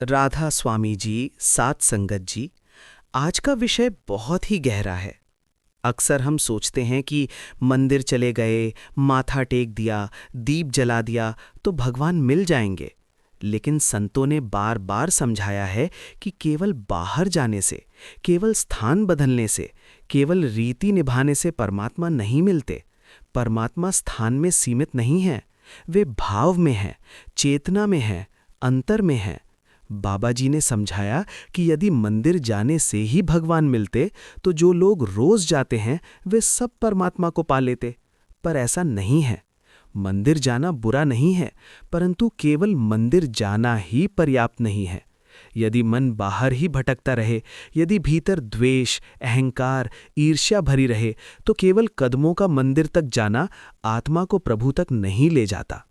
राधा स्वामी जी, सात संगत जी, आज का विषय बहुत ही गहरा है। अक्सर हम सोचते हैं कि मंदिर चले गए, माथा टेक दिया, दीप जला दिया तो भगवान मिल जाएंगे। लेकिन संतों ने बार बार समझाया है कि केवल बाहर जाने से, केवल स्थान बदलने से, केवल रीति निभाने से परमात्मा नहीं मिलते। परमात्मा स्थान में सीमित नहीं है, वे भाव में है, चेतना में है, अंतर में है। बाबा जी ने समझाया कि यदि मंदिर जाने से ही भगवान मिलते तो जो लोग रोज जाते हैं वे सब परमात्मा को पा लेते। पर ऐसा नहीं है। मंदिर जाना बुरा नहीं है, परंतु केवल मंदिर जाना ही पर्याप्त नहीं है। यदि मन बाहर ही भटकता रहे, यदि भीतर द्वेष, अहंकार, ईर्ष्या भरी रहे, तो केवल कदमों का मंदिर तक जाना आत्मा को प्रभु तक नहीं ले जाता।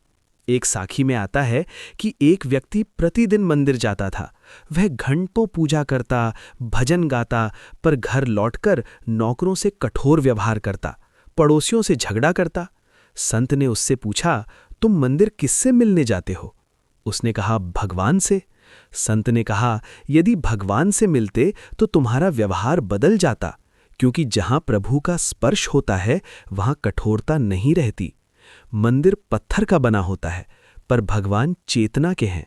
एक साखी में आता है कि एक व्यक्ति प्रतिदिन मंदिर जाता था। वह घंटों पूजा करता, भजन गाता, पर घर लौटकर नौकरों से कठोर व्यवहार करता, पड़ोसियों से झगड़ा करता। संत ने उससे पूछा, तुम मंदिर किससे मिलने जाते हो? उसने कहा, भगवान से। संत ने कहा, यदि भगवान से मिलते तो तुम्हारा व्यवहार बदल जाता, क्योंकि जहां प्रभु का स्पर्श होता है वहां कठोरता नहीं रहती। मंदिर पत्थर का बना होता है, पर भगवान चेतना के हैं।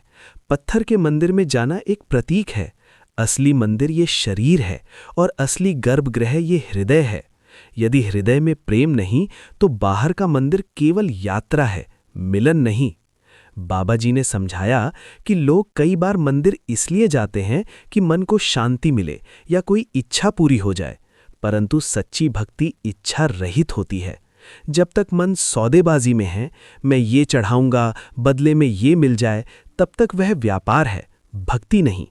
पत्थर के मंदिर में जाना एक प्रतीक है। असली मंदिर ये शरीर है और असली गर्भगृह ये हृदय है। यदि हृदय में प्रेम नहीं तो बाहर का मंदिर केवल यात्रा है, मिलन नहीं। बाबा जी ने समझाया कि लोग कई बार मंदिर इसलिए जाते हैं कि मन को शांति मिले या कोई इच्छा पूरी हो जाए, परंतु सच्ची भक्ति इच्छा रहित होती है। जब तक मन सौदेबाजी में है, मैं ये चढ़ाऊंगा बदले में ये मिल जाए, तब तक वह व्यापार है, भक्ति नहीं।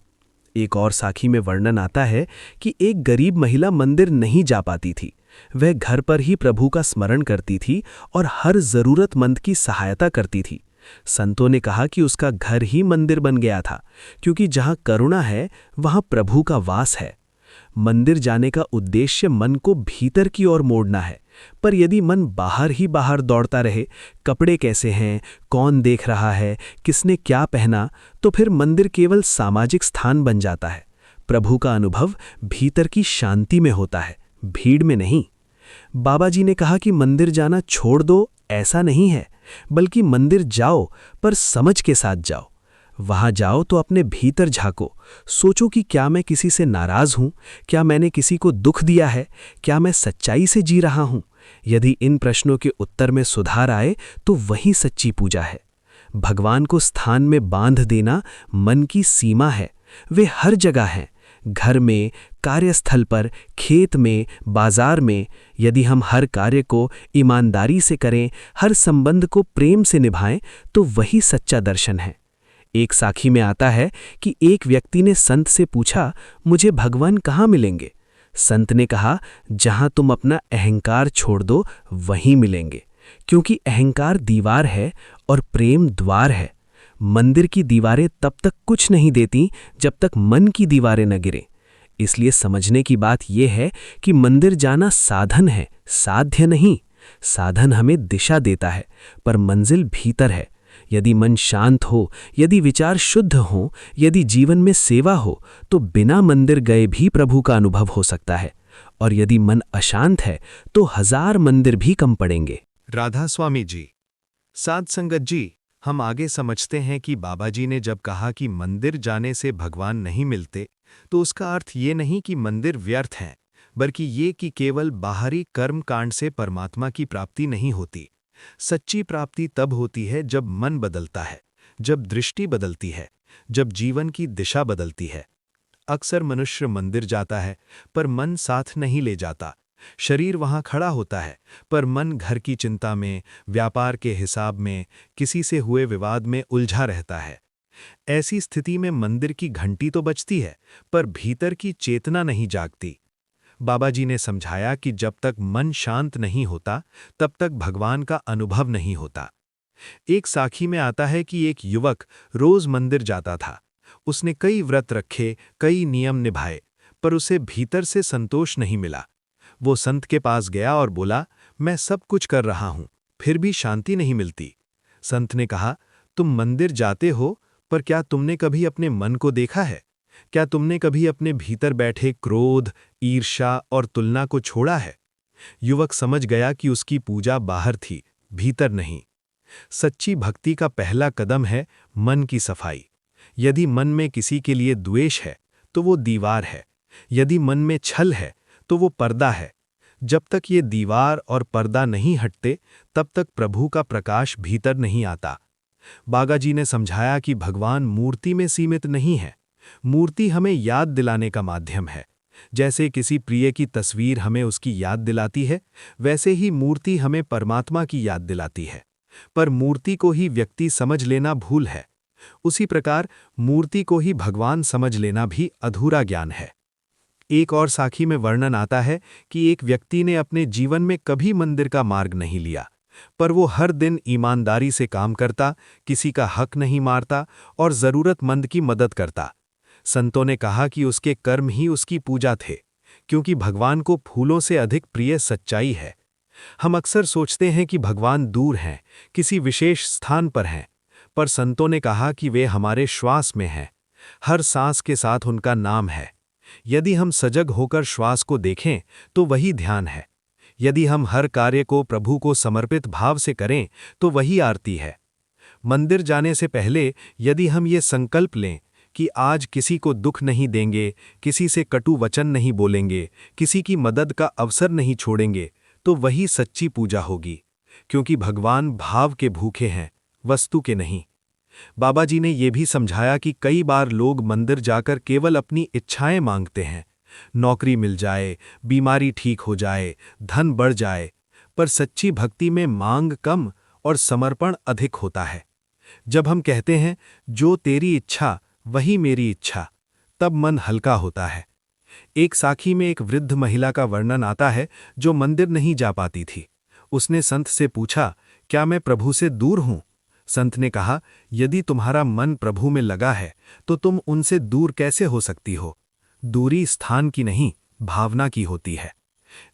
एक और साखी में वर्णन आता है कि एक गरीब महिला मंदिर नहीं जा पाती थी। वह घर पर ही प्रभु का स्मरण करती थी और हर जरूरतमंद की सहायता करती थी। संतों ने कहा कि उसका घर ही मंदिर बन गया था, क्योंकि जहां करुणा है वहां प्रभु का वास है। मंदिर जाने का उद्देश्य मन को भीतर की ओर मोड़ना है, पर यदि मन बाहर ही बाहर दौड़ता रहे, कपड़े कैसे हैं, कौन देख रहा है, किसने क्या पहना, तो फिर मंदिर केवल सामाजिक स्थान बन जाता है। प्रभु का अनुभव भीतर की शांति में होता है, भीड़ में नहीं। बाबा जी ने कहा कि मंदिर जाना छोड़ दो, ऐसा नहीं है, बल्कि मंदिर जाओ पर समझ के साथ जाओ। वहां जाओ तो अपने भीतर झांको, सोचो कि क्या मैं किसी से नाराज हूं, क्या मैंने किसी को दुख दिया है, क्या मैं सच्चाई से जी रहा हूं। यदि इन प्रश्नों के उत्तर में सुधार आए तो वही सच्ची पूजा है। भगवान को स्थान में बांध देना मन की सीमा है। वे हर जगह हैं, घर में, कार्यस्थल पर, खेत में, बाजार में। यदि हम हर कार्य को ईमानदारी से करें, हर संबंध को प्रेम से निभाएं, तो वही सच्चा दर्शन है। एक साखी में आता है कि एक व्यक्ति ने संत से पूछा, मुझे भगवान कहाँ मिलेंगे? संत ने कहा, जहां तुम अपना अहंकार छोड़ दो वहीं मिलेंगे, क्योंकि अहंकार दीवार है और प्रेम द्वार है। मंदिर की दीवारें तब तक कुछ नहीं देती जब तक मन की दीवारें न गिरें। इसलिए समझने की बात यह है कि मंदिर जाना साधन है, साध्य नहीं। साधन हमें दिशा देता है, पर मंजिल भीतर है। यदि मन शांत हो, यदि विचार शुद्ध हो, यदि जीवन में सेवा हो, तो बिना मंदिर गए भी प्रभु का अनुभव हो सकता है। और यदि मन अशांत है तो 1000 मंदिर भी कम पड़ेंगे। राधा स्वामी जी, साध संगत जी, हम आगे समझते हैं कि बाबा जी ने जब कहा कि मंदिर जाने से भगवान नहीं मिलते, तो उसका अर्थ ये नहीं कि मंदिर व्यर्थ हैं, बल्कि ये कि केवल बाहरी कर्म कांड से परमात्मा की प्राप्ति नहीं होती। सच्ची प्राप्ति तब होती है जब मन बदलता है, जब दृष्टि बदलती है, जब जीवन की दिशा बदलती है। अक्सर मनुष्य मंदिर जाता है, पर मन साथ नहीं ले जाता। शरीर वहां खड़ा होता है, पर मन घर की चिंता में, व्यापार के हिसाब में, किसी से हुए विवाद में उलझा रहता है। ऐसी स्थिति में मंदिर की घंटी तो बजती है, पर भीतर की चेतना नहीं जागती। बाबा जी ने समझाया कि जब तक मन शांत नहीं होता, तब तक भगवान का अनुभव नहीं होता। एक साखी में आता है कि एक युवक रोज मंदिर जाता था। उसने कई व्रत रखे, कई नियम निभाए, पर उसे भीतर से संतोष नहीं मिला। वो संत के पास गया और बोला, मैं सब कुछ कर रहा हूं, फिर भी शांति नहीं मिलती। संत ने कहा, तुम मंदिर जाते हो, पर क्या तुमने कभी अपने मन को देखा है? क्या तुमने कभी अपने भीतर बैठे क्रोध, ईर्ष्या और तुलना को छोड़ा है? युवक समझ गया कि उसकी पूजा बाहर थी, भीतर नहीं। सच्ची भक्ति का पहला कदम है मन की सफाई। यदि मन में किसी के लिए द्वेष है, तो वो दीवार है। यदि मन में छल है, तो वो पर्दा है। जब तक ये दीवार और पर्दा नहीं हटते, तब तक प्रभु का प्रकाश भीतर नहीं आता। बागाजी ने समझाया कि भगवान मूर्ति में सीमित नहीं है। मूर्ति हमें याद दिलाने का माध्यम है। जैसे किसी प्रिय की तस्वीर हमें उसकी याद दिलाती है, वैसे ही मूर्ति हमें परमात्मा की याद दिलाती है। पर मूर्ति को ही व्यक्ति समझ लेना भूल है। उसी प्रकार मूर्ति को ही भगवान समझ लेना भी अधूरा ज्ञान है। एक और साखी में वर्णन आता है कि एक व्यक्ति ने अपने जीवन में कभी मंदिर का मार्ग नहीं लिया, पर वो हर दिन ईमानदारी से काम करता, किसी का हक नहीं मारता और जरूरतमंद की मदद करता। संतों ने कहा कि उसके कर्म ही उसकी पूजा थे, क्योंकि भगवान को फूलों से अधिक प्रिय सच्चाई है। हम अक्सर सोचते हैं कि भगवान दूर हैं, किसी विशेष स्थान पर हैं, पर संतों ने कहा कि वे हमारे श्वास में हैं। हर सांस के साथ उनका नाम है। यदि हम सजग होकर श्वास को देखें, तो वही ध्यान है। यदि हम हर कार्य को प्रभु को समर्पित भाव से करें, तो वही आरती है। मंदिर जाने से पहले यदि हम ये संकल्प लें कि आज किसी को दुख नहीं देंगे, किसी से कटु वचन नहीं बोलेंगे, किसी की मदद का अवसर नहीं छोड़ेंगे, तो वही सच्ची पूजा होगी, क्योंकि भगवान भाव के भूखे हैं, वस्तु के नहीं। बाबा जी ने यह भी समझाया कि कई बार लोग मंदिर जाकर केवल अपनी इच्छाएं मांगते हैं। नौकरी मिल जाए, बीमारी ठीक हो जाए, धन बढ़ जाए, पर सच्ची भक्ति में मांग कम और समर्पण अधिक होता है। जब हम कहते हैं जो तेरी इच्छा वही मेरी इच्छा, तब मन हल्का होता है। एक साखी में एक वृद्ध महिला का वर्णन आता है जो मंदिर नहीं जा पाती थी। उसने संत से पूछा, क्या मैं प्रभु से दूर हूं? संत ने कहा, यदि तुम्हारा मन प्रभु में लगा है तो तुम उनसे दूर कैसे हो सकती हो? दूरी स्थान की नहीं, भावना की होती है।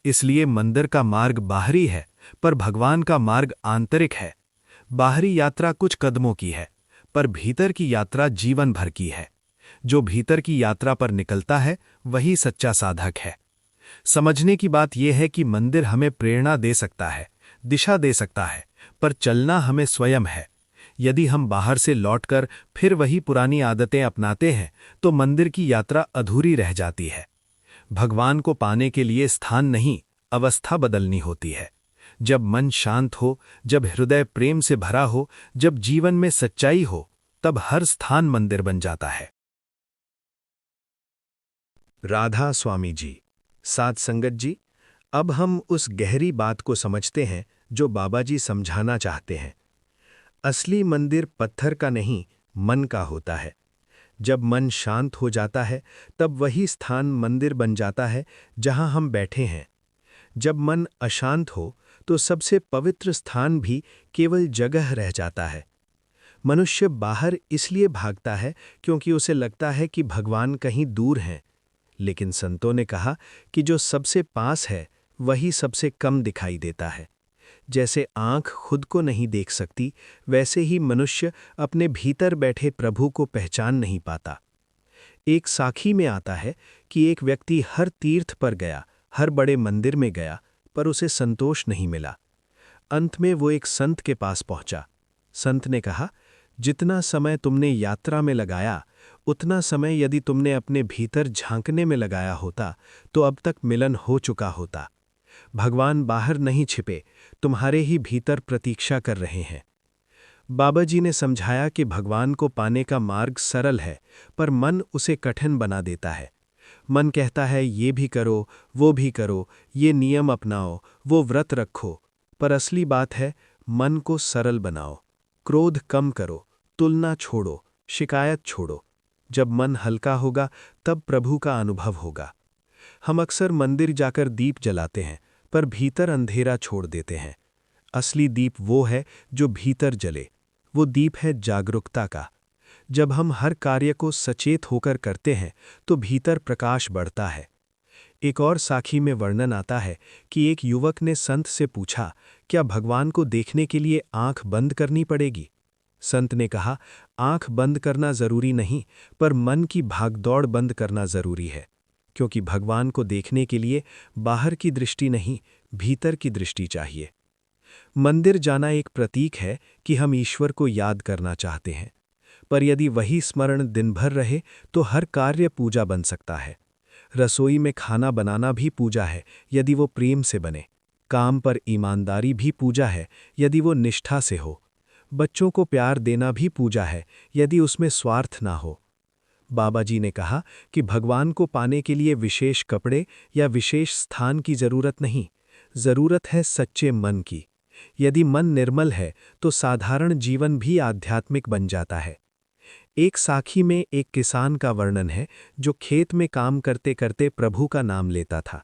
इसलिए मंदिर का मार्ग बाहरी है, पर भगवान का मार्ग आंतरिक है। बाहरी यात्रा कुछ कदमों की है, पर भीतर की यात्रा जीवन भर की है। जो भीतर की यात्रा पर निकलता है, वही सच्चा साधक है। समझने की बात यह है कि मंदिर हमें प्रेरणा दे सकता है, दिशा दे सकता है, पर चलना हमें स्वयं है। यदि हम बाहर से लौटकर फिर वही पुरानी आदतें अपनाते हैं, तो मंदिर की यात्रा अधूरी रह जाती है। भगवान को पाने के लिए स्थान नहीं, अवस्था बदलनी होती है। जब मन शांत हो, जब हृदय प्रेम से भरा हो, जब जीवन में सच्चाई हो, तब हर स्थान मंदिर बन जाता है। राधा स्वामी जी, साध संगत जी, अब हम उस गहरी बात को समझते हैं जो बाबा जी समझाना चाहते हैं। असली मंदिर पत्थर का नहीं, मन का होता है। जब मन शांत हो जाता है, तब वही स्थान मंदिर बन जाता है जहां हम बैठे हैं। जब मन अशांत हो, तो सबसे पवित्र स्थान भी केवल जगह रह जाता है। मनुष्य बाहर इसलिए भागता है क्योंकि उसे लगता है कि भगवान कहीं दूर हैं, लेकिन संतों ने कहा कि जो सबसे पास है, वही सबसे कम दिखाई देता है। जैसे आंख खुद को नहीं देख सकती, वैसे ही मनुष्य अपने भीतर बैठे प्रभु को पहचान नहीं पाता। एक साखी में आता है कि एक व्यक्ति हर तीर्थ पर गया, हर बड़े मंदिर में गया, पर उसे संतोष नहीं मिला। अंत में वो एक संत के पास पहुंचा। संत ने कहा, जितना समय तुमने यात्रा में लगाया, उतना समय यदि तुमने अपने भीतर झांकने में लगाया होता, तो अब तक मिलन हो चुका होता। भगवान बाहर नहीं छिपे, तुम्हारे ही भीतर प्रतीक्षा कर रहे हैं। बाबा जी ने समझाया कि भगवान को पाने का मार्ग सरल है, पर मन उसे कठिन बना देता है। मन कहता है ये भी करो, वो भी करो, ये नियम अपनाओ, वो व्रत रखो, पर असली बात है मन को सरल बनाओ। क्रोध कम करो, तुलना छोड़ो, शिकायत छोड़ो। जब मन हल्का होगा, तब प्रभु का अनुभव होगा। हम अक्सर मंदिर जाकर दीप जलाते हैं, पर भीतर अंधेरा छोड़ देते हैं। असली दीप वो है जो भीतर जले। वो दीप है जागरूकता का। जब हम हर कार्य को सचेत होकर करते हैं, तो भीतर प्रकाश बढ़ता है। एक और साखी में वर्णन आता है कि एक युवक ने संत से पूछा, क्या भगवान को देखने के लिए आंख बंद करनी पड़ेगी? संत ने कहा, आंख बंद करना जरूरी नहीं, पर मन की भागदौड़ बंद करना जरूरी है, क्योंकि भगवान को देखने के लिए बाहर की दृष्टि नहीं, भीतर की दृष्टि चाहिए। मंदिर जाना एक प्रतीक है कि हम ईश्वर को याद करना चाहते हैं, पर यदि वही स्मरण दिन भर रहे तो हर कार्य पूजा बन सकता है। रसोई में खाना बनाना भी पूजा है, यदि वो प्रेम से बने। काम पर ईमानदारी भी पूजा है, यदि वो निष्ठा से हो। बच्चों को प्यार देना भी पूजा है, यदि उसमें स्वार्थ ना हो। बाबा जी ने कहा कि भगवान को पाने के लिए विशेष कपड़े या विशेष स्थान की जरूरत नहीं, जरूरत है सच्चे मन की। यदि मन निर्मल है तो साधारण जीवन भी आध्यात्मिक बन जाता है। एक साखी में एक किसान का वर्णन है जो खेत में काम करते करते प्रभु का नाम लेता था।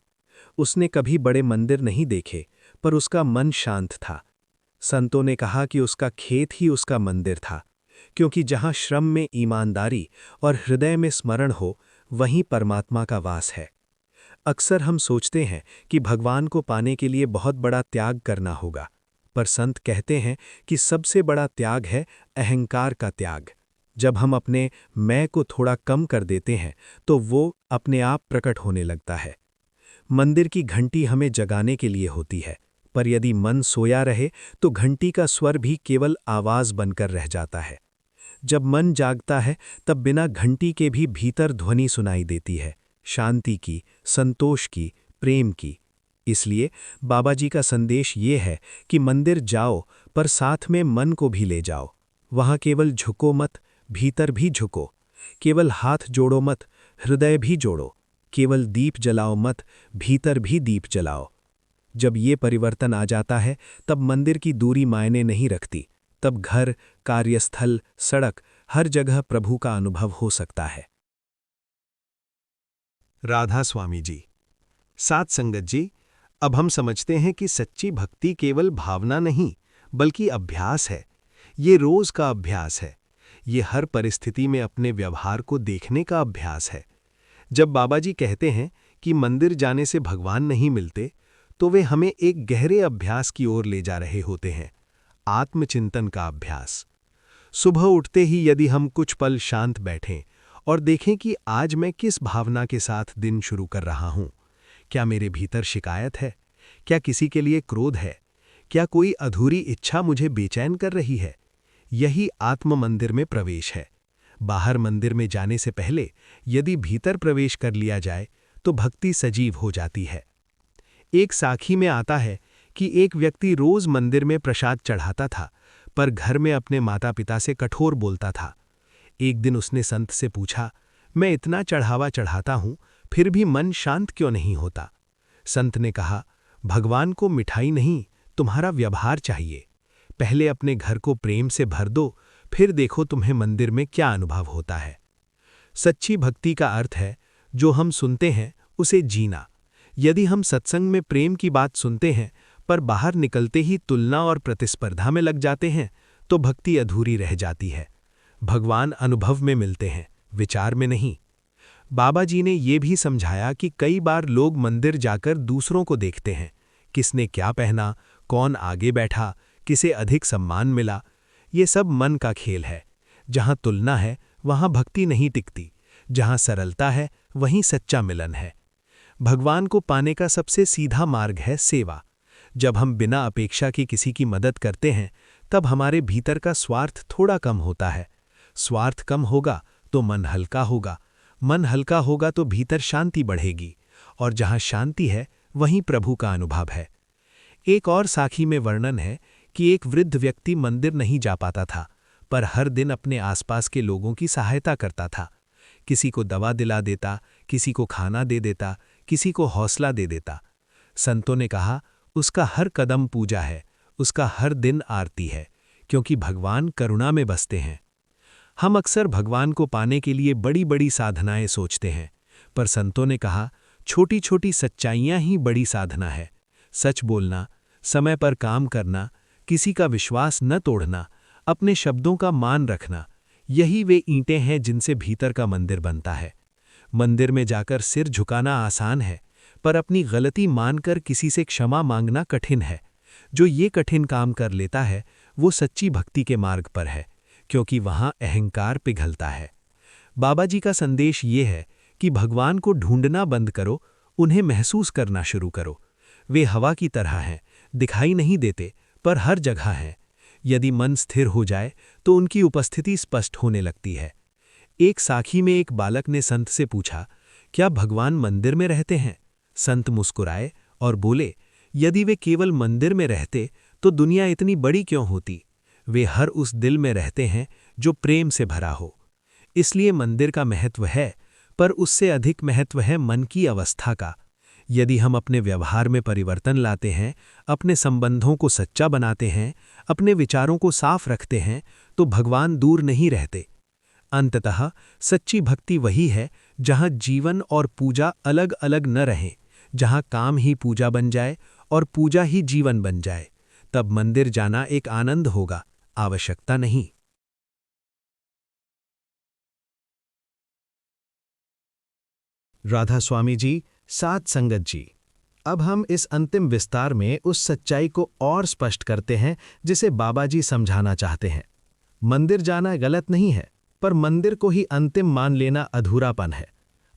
उसने कभी बड़े मंदिर नहीं देखे, पर उसका मन शांत था। संतों ने कहा कि उसका खेत ही उसका मंदिर था, क्योंकि जहां श्रम में ईमानदारी और हृदय में स्मरण हो, वहीं परमात्मा का वास है। अक्सर हम सोचते हैं कि भगवान को पाने के लिए बहुत बड़ा त्याग करना होगा, पर संत कहते हैं कि सबसे बड़ा त्याग है अहंकार का त्याग। जब हम अपने मैं को थोड़ा कम कर देते हैं तो वो अपने आप प्रकट होने लगता है। मंदिर की घंटी हमें जगाने के लिए होती है, पर यदि मन सोया रहे तो घंटी का स्वर भी केवल आवाज बनकर रह जाता है। जब मन जागता है तब बिना घंटी के भी भीतर ध्वनि सुनाई देती है, शांति की, संतोष की, प्रेम की। इसलिए बाबा जी का संदेश ये है कि मंदिर जाओ, पर साथ में मन को भी ले जाओ। वहाँ केवल झुको मत, भीतर भी झुको। केवल हाथ जोड़ो मत, हृदय भी जोड़ो। केवल दीप जलाओ मत, भीतर भी दीप जलाओ। जब ये परिवर्तन आ जाता है तब मंदिर की दूरी मायने नहीं रखती। तब घर, कार्यस्थल, सड़क, हर जगह प्रभु का अनुभव हो सकता है। राधा स्वामी जी। सात संगत जी, अब हम समझते हैं कि सच्ची भक्ति केवल भावना नहीं बल्कि अभ्यास है। ये रोज का अभ्यास है। ये हर परिस्थिति में अपने व्यवहार को देखने का अभ्यास है। जब बाबा जी कहते हैं कि मंदिर जाने से भगवान नहीं मिलते, तो वे हमें एक गहरे अभ्यास की ओर ले जा रहे होते हैं, आत्मचिंतन का अभ्यास। सुबह उठते ही यदि हम कुछ पल शांत बैठें और देखें कि आज मैं किस भावना के साथ दिन शुरू कर रहा हूं। क्या मेरे भीतर शिकायत है? क्या किसी के लिए क्रोध है? क्या कोई अधूरी इच्छा मुझे बेचैन कर रही है? यही आत्म मंदिर में प्रवेश है। बाहर मंदिर में जाने से पहले यदि भीतर प्रवेश कर लिया जाए तो भक्ति सजीव हो जाती है। एक साखी में आता है कि एक व्यक्ति रोज मंदिर में प्रसाद चढ़ाता था, पर घर में अपने माता पिता से कठोर बोलता था। एक दिन उसने संत से पूछा, मैं इतना चढ़ावा चढ़ाता हूं, फिर भी मन शांत क्यों नहीं होता? संत ने कहा, भगवान को मिठाई नहीं, तुम्हारा व्यवहार चाहिए। पहले अपने घर को प्रेम से भर दो, फिर देखो तुम्हें मंदिर में क्या अनुभव होता है। सच्ची भक्ति का अर्थ है जो हम सुनते हैं उसे जीना। यदि हम सत्संग में प्रेम की बात सुनते हैं पर बाहर निकलते ही तुलना और प्रतिस्पर्धा में लग जाते हैं, तो भक्ति अधूरी रह जाती है। भगवान अनुभव में मिलते हैं, विचार में नहीं। बाबा जी ने ये भी समझाया कि कई बार लोग मंदिर जाकर दूसरों को देखते हैं, किसने क्या पहना, कौन आगे बैठा, किसे अधिक सम्मान मिला। ये सब मन का खेल है। जहां तुलना है वहां भक्ति नहीं टिकती, जहां सरलता है वहीं सच्चा मिलन है। भगवान को पाने का सबसे सीधा मार्ग है सेवा। जब हम बिना अपेक्षा की किसी की मदद करते हैं, तब हमारे भीतर का स्वार्थ थोड़ा कम होता है। स्वार्थ कम होगा तो मन हल्का होगा, मन हल्का होगा तो भीतर शांति बढ़ेगी, और जहां शांति है वहीं प्रभु का अनुभव है। एक और साखी में वर्णन है कि एक वृद्ध व्यक्ति मंदिर नहीं जा पाता था, पर हर दिन अपने आसपास के लोगों की सहायता करता था। किसी को दवा दिला देता, किसी को खाना दे देता, किसी को हौसला दे देता। संतों ने कहा, उसका हर कदम पूजा है, उसका हर दिन आरती है, क्योंकि भगवान करुणा में बसते हैं। हम अक्सर भगवान को पाने के लिए बड़ी बड़ी साधनाएं सोचते हैं, पर संतों ने कहा, छोटी छोटी सच्चाइयां ही बड़ी साधना है। सच बोलना, समय पर काम करना, किसी का विश्वास न तोड़ना, अपने शब्दों का मान रखना, यही वे ईंटें हैं जिनसे भीतर का मंदिर बनता है। मंदिर में जाकर सिर झुकाना आसान है, पर अपनी गलती मानकर किसी से क्षमा मांगना कठिन है। जो ये कठिन काम कर लेता है वो सच्ची भक्ति के मार्ग पर है, क्योंकि वहां अहंकार पिघलता है। बाबा जी का संदेश ये है कि भगवान को ढूंढना बंद करो, उन्हें महसूस करना शुरू करो। वे हवा की तरह हैं, दिखाई नहीं देते पर हर जगह हैं। यदि मन स्थिर हो जाए तो उनकी उपस्थिति स्पष्ट होने लगती है। एक साखी में एक बालक ने संत से पूछा, क्या भगवान मंदिर में रहते हैं? संत मुस्कुराए और बोले, यदि वे केवल मंदिर में रहते तो दुनिया इतनी बड़ी क्यों होती? वे हर उस दिल में रहते हैं जो प्रेम से भरा हो। इसलिए मंदिर का महत्व है, पर उससे अधिक महत्व है मन की अवस्था का। यदि हम अपने व्यवहार में परिवर्तन लाते हैं, अपने संबंधों को सच्चा बनाते हैं, अपने विचारों को साफ रखते हैं, तो भगवान दूर नहीं रहते। अंततः सच्ची भक्ति वही है जहां जीवन और पूजा अलग अलग न रहें, जहां काम ही पूजा बन जाए और पूजा ही जीवन बन जाए। तब मंदिर जाना एक आनंद होगा, आवश्यकता नहीं। राधा स्वामी जी, साध संगत जी, अब हम इस अंतिम विस्तार में उस सच्चाई को और स्पष्ट करते हैं जिसे बाबा जी समझाना चाहते हैं। मंदिर जाना गलत नहीं है, पर मंदिर को ही अंतिम मान लेना अधूरापन है।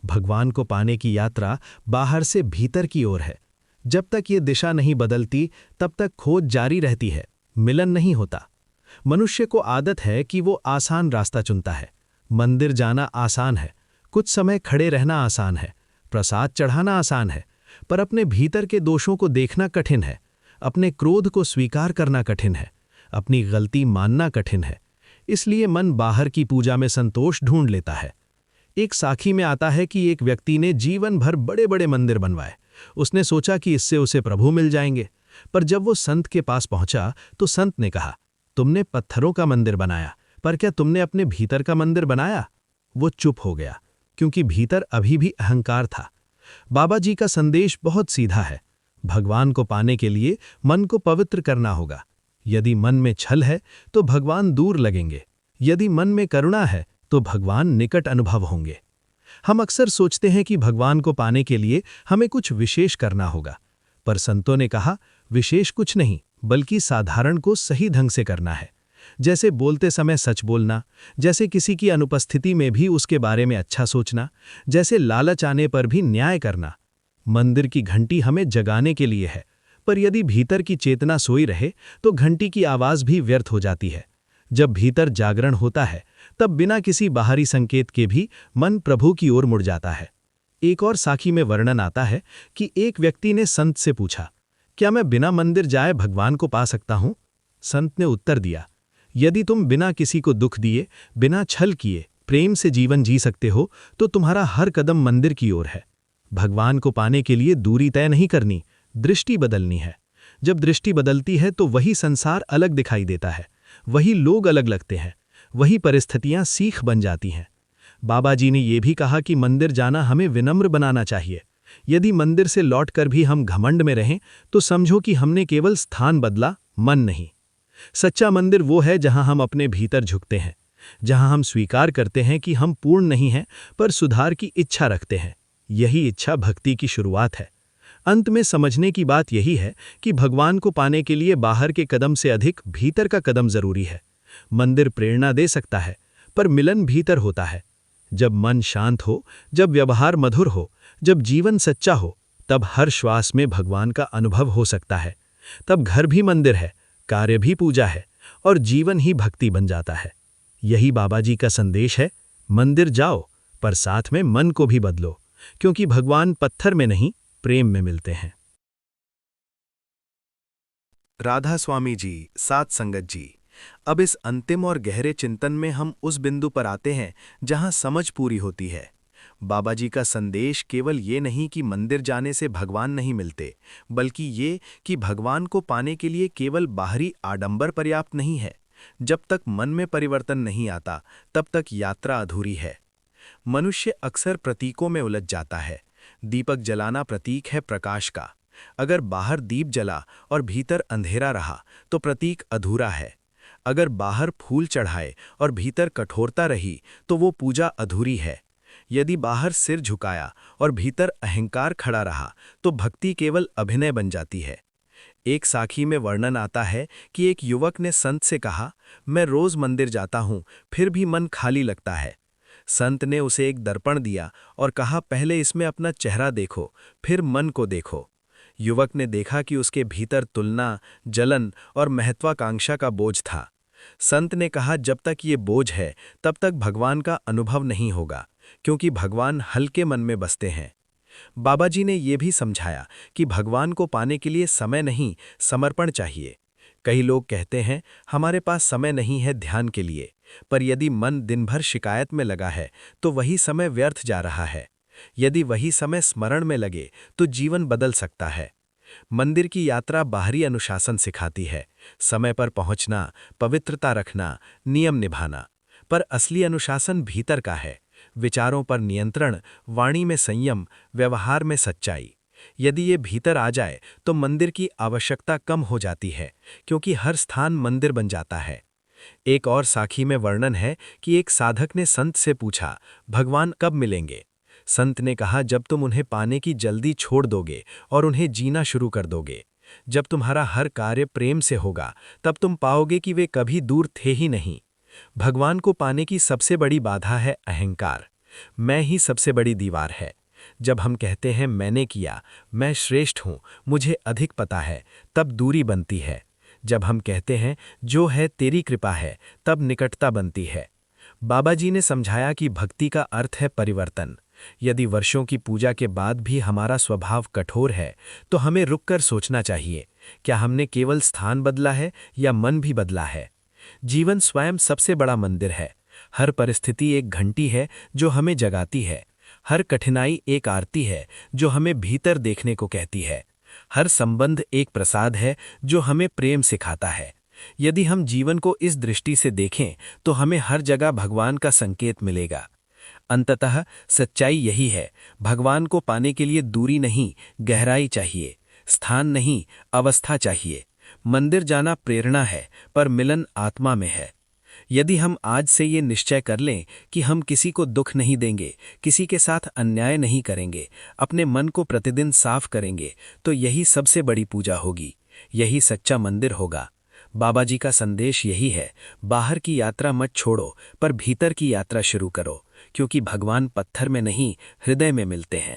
भगवान को पाने की यात्रा बाहर से भीतर की ओर है। जब तक ये दिशा नहीं बदलती, तब तक खोज जारी रहती है, मिलन नहीं होता। मनुष्य को आदत है कि वो आसान रास्ता चुनता है। मंदिर जाना आसान है, कुछ समय खड़े रहना आसान है, प्रसाद चढ़ाना आसान है, पर अपने भीतर के दोषों को देखना कठिन है, अपने क्रोध को स्वीकार करना कठिन है, अपनी गलती मानना कठिन है। इसलिए मन बाहर की पूजा में संतोष ढूंढ लेता है। एक साखी में आता है कि एक व्यक्ति ने जीवन भर बड़े बड़े मंदिर बनवाए। उसने सोचा कि इससे उसे प्रभु मिल जाएंगे, पर जब वो संत के पास पहुंचा तो संत ने कहा, तुमने पत्थरों का मंदिर बनाया, पर क्या तुमने अपने भीतर का मंदिर बनाया? वो चुप हो गया, क्योंकि भीतर अभी भी अहंकार था। बाबा जी का संदेश बहुत सीधा है। भगवान को पाने के लिए मन को पवित्र करना होगा। यदि मन में छल है तो भगवान दूर लगेंगे, यदि मन में करुणा है तो भगवान निकट अनुभव होंगे। हम अक्सर सोचते हैं कि भगवान को पाने के लिए हमें कुछ विशेष करना होगा, पर संतों ने कहा, विशेष कुछ नहीं, बल्कि साधारण को सही ढंग से करना है। जैसे बोलते समय सच बोलना, जैसे किसी की अनुपस्थिति में भी उसके बारे में अच्छा सोचना, जैसे लालच आने पर भी न्याय करना। मंदिर की घंटी हमें जगाने के लिए है, पर यदि भीतर की चेतना सोई रहे तो घंटी की आवाज भी व्यर्थ हो जाती है। जब भीतर जागरण होता है, तब बिना किसी बाहरी संकेत के भी मन प्रभु की ओर मुड़ जाता है। एक और साखी में वर्णन आता है कि एक व्यक्ति ने संत से पूछा, क्या मैं बिना मंदिर जाए भगवान को पा सकता हूं? संत ने उत्तर दिया, यदि तुम बिना किसी को दुख दिए, बिना छल किए, प्रेम से जीवन जी सकते हो, तो तुम्हारा हर कदम मंदिर की ओर है। भगवान को पाने के लिए दूरी तय नहीं करनी, दृष्टि बदलनी है। जब दृष्टि बदलती है तो वही संसार अलग दिखाई देता है, वही लोग अलग लगते हैं, वही परिस्थितियां सीख बन जाती हैं। बाबा जी ने यह भी कहा कि मंदिर जाना हमें विनम्र बनाना चाहिए। यदि मंदिर से लौटकर भी हम घमंड में रहें तो समझो कि हमने केवल स्थान बदला, मन नहीं। सच्चा मंदिर वो है जहां हम अपने भीतर झुकते हैं, जहां हम स्वीकार करते हैं कि हम पूर्ण नहीं हैं, पर सुधार की इच्छा रखते हैं। यही इच्छा भक्ति की शुरुआत है। अंत में समझने की बात यही है कि भगवान को पाने के लिए बाहर के कदम से अधिक भीतर का कदम जरूरी है। मंदिर प्रेरणा दे सकता है, पर मिलन भीतर होता है। जब मन शांत हो, जब व्यवहार मधुर हो, जब जीवन सच्चा हो, तब हर श्वास में भगवान का अनुभव हो सकता है। तब घर भी मंदिर है, कार्य भी पूजा है, और जीवन ही भक्ति बन जाता है। यही बाबा जी का संदेश है, मंदिर जाओ, पर साथ में मन को भी बदलो, क्योंकि भगवान पत्थर में नहीं, प्रेम में मिलते हैं। राधा स्वामी जी, साध संगत जी, अब इस अंतिम और गहरे चिंतन में हम उस बिंदु पर आते हैं जहां समझ पूरी होती है। बाबा जी का संदेश केवल ये नहीं कि मंदिर जाने से भगवान नहीं मिलते, बल्कि ये कि भगवान को पाने के लिए केवल बाहरी आडंबर पर्याप्त नहीं है। जब तक मन में परिवर्तन नहीं आता, तब तक यात्रा अधूरी है। मनुष्य अक्सर प्रतीकों में उलझ जाता है। दीपक जलाना प्रतीक है प्रकाश का। अगर बाहर दीप जला और भीतर अंधेरा रहा तो प्रतीक अधूरा है। अगर बाहर फूल चढ़ाए और भीतर कठोरता रही तो वो पूजा अधूरी है। यदि बाहर सिर झुकाया और भीतर अहंकार खड़ा रहा तो भक्ति केवल अभिनय बन जाती है। एक साखी में वर्णन आता है कि एक युवक ने संत से कहा, मैं रोज मंदिर जाता हूं, फिर भी मन खाली लगता है। संत ने उसे एक दर्पण दिया और कहा, पहले इसमें अपना चेहरा देखो, फिर मन को देखो। युवक ने देखा कि उसके भीतर तुलना, जलन और महत्वाकांक्षा का बोझ था। संत ने कहा, जब तक ये बोझ है तब तक भगवान का अनुभव नहीं होगा, क्योंकि भगवान हल्के मन में बसते हैं। बाबा जी ने ये भी समझाया कि भगवान को पाने के लिए समय नहीं, समर्पण चाहिए। कई लोग कहते हैं, हमारे पास समय नहीं है ध्यान के लिए, पर यदि मन दिन भर शिकायत में लगा है तो वही समय व्यर्थ जा रहा है। यदि वही समय स्मरण में लगे तो जीवन बदल सकता है। मंदिर की यात्रा बाहरी अनुशासन सिखाती है, समय पर पहुंचना, पवित्रता रखना, नियम निभाना। पर असली अनुशासन भीतर का है, विचारों पर नियंत्रण, वाणी में संयम, व्यवहार में सच्चाई। यदि ये भीतर आ जाए तो मंदिर की आवश्यकता कम हो जाती है, क्योंकि हर स्थान मंदिर बन जाता है। एक और साखी में वर्णन है कि एक साधक ने संत से पूछा, भगवान कब मिलेंगे? संत ने कहा, जब तुम उन्हें पाने की जल्दी छोड़ दोगे और उन्हें जीना शुरू कर दोगे। जब तुम्हारा हर कार्य प्रेम से होगा, तब तुम पाओगे कि वे कभी दूर थे ही नहीं। भगवान को पाने की सबसे बड़ी बाधा है अहंकार। मैं ही सबसे बड़ी दीवार है। जब हम कहते हैं मैंने किया, मैं श्रेष्ठ हूँ, मुझे अधिक पता है, तब दूरी बनती है। जब हम कहते हैं जो है तेरी कृपा है, तब निकटता बनती है। बाबा जी ने समझाया कि भक्ति का अर्थ है परिवर्तन। यदि वर्षों की पूजा के बाद भी हमारा स्वभाव कठोर है, तो हमें रुककर सोचना चाहिए, क्या हमने केवल स्थान बदला है या मन भी बदला है? जीवन स्वयं सबसे बड़ा मंदिर है। हर परिस्थिति एक घंटी है जो हमें जगाती है। हर कठिनाई एक आरती है जो हमें भीतर देखने को कहती है। हर संबंध एक प्रसाद है जो हमें प्रेम सिखाता है। यदि हम जीवन को इस दृष्टि से देखें तो हमें हर जगह भगवान का संकेत मिलेगा। अंततः सच्चाई यही है, भगवान को पाने के लिए दूरी नहीं, गहराई चाहिए। स्थान नहीं, अवस्था चाहिए। मंदिर जाना प्रेरणा है, पर मिलन आत्मा में है। यदि हम आज से ये निश्चय कर लें कि हम किसी को दुख नहीं देंगे, किसी के साथ अन्याय नहीं करेंगे, अपने मन को प्रतिदिन साफ करेंगे, तो यही सबसे बड़ी पूजा होगी, यही सच्चा मंदिर होगा। बाबा जी का संदेश यही है, बाहर की यात्रा मत छोड़ो, पर भीतर की यात्रा शुरू करो, क्योंकि भगवान पत्थर में नहीं, हृदय में मिलते हैं।